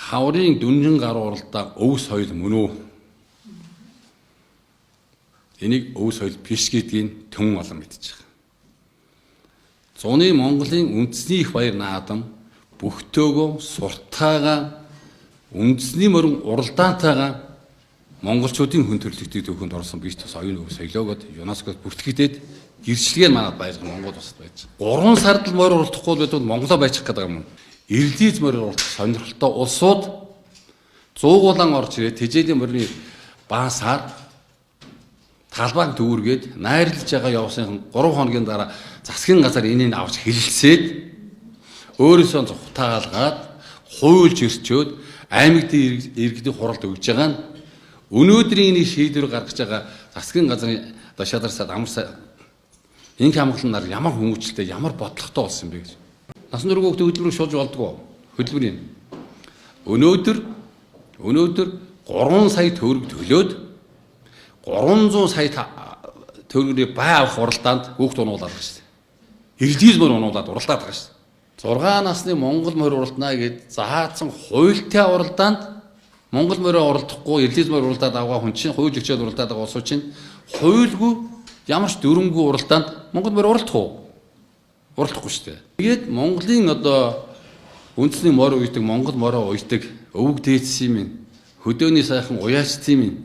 хаврын дүнжин гаруй уралдаан өв соёл мөн үү? Энийг өв соёл биш гэдгийг түн олон мэдчих. Зуны Монголын үндэсний их баяр наадам бүхтөөгөө суртаагаа үндэсний мөрөн уралдаантайгаа монголчуудын хүн төрөлхтөд төвхөнд орсон биш тус оюун өв соёлоогод ЮНЕСКОд бүртгэгдээд гэрчлэгээ манад баярхан Монгол улсад байж. 3 сард л морь уралдахгүй байдвал Монголоо байчих гэдэг юм. Ирлиз морь уралдах сонирхолтой улсууд зуугуулан орж ирээд тэжээлийн морины баасаар талбайг дүүргээд найрлаж байгаа явсан 3 хоногийн дараа засгийн газар энийг авч хэлэлцээд өөрөөсөө зугатаалгаад хуйлж өрчөөд аймагтын иргэдийн хуралд өгж байгаа нь өнөөдрийн шийдвэр гаргаж байгаа засгийн газрын шадарсаад амарсаа энэ хамгаалал нар ямар хүмүүжлтэй ямар бодлоготой болсон бэ гэж. Насан турш хүүхдээ хөдөлмөрөөр шуулж болдгоо. Хөдөлмөрийн өнөөдөр 3 сая төгрөг төлөөд 300 сая төгрөгийн бай авах уралдаанд хүүхд унуулаад байгаа шүү дээ. Ирлиз мөр унуулаад уралдаад байгаа шүү дээ. 6 насны Монгол морь уралдана гэд заасан хуйлтай уралдаанд Монгол морь уралдахгүй ирлиз морь уралдаад авгаа хүн чинь хууль өгчөөд уралдаад байгаа улсууд чинь хуйлгүй ямар ч дүрмгүй уралдаанд Монгол морь уралдах уу? Уралдахгүй шүү дээ. Тэгээд Монголын одоо үндэсний морь уйдаг, Монгол мороо уйдаг, өвөг дээдсийн минь, хөдөөний сайхан уяачтын минь,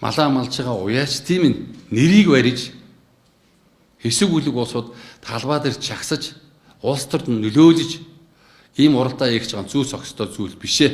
малаа малж байгаа уяачтын минь нэрийг барьж хэсэг үлэг улсууд талбай дээр чагсаж улс төрд нөлөөлж ийм уралдаа хийж байгаа зүйл зохистой зүйл биш ээ.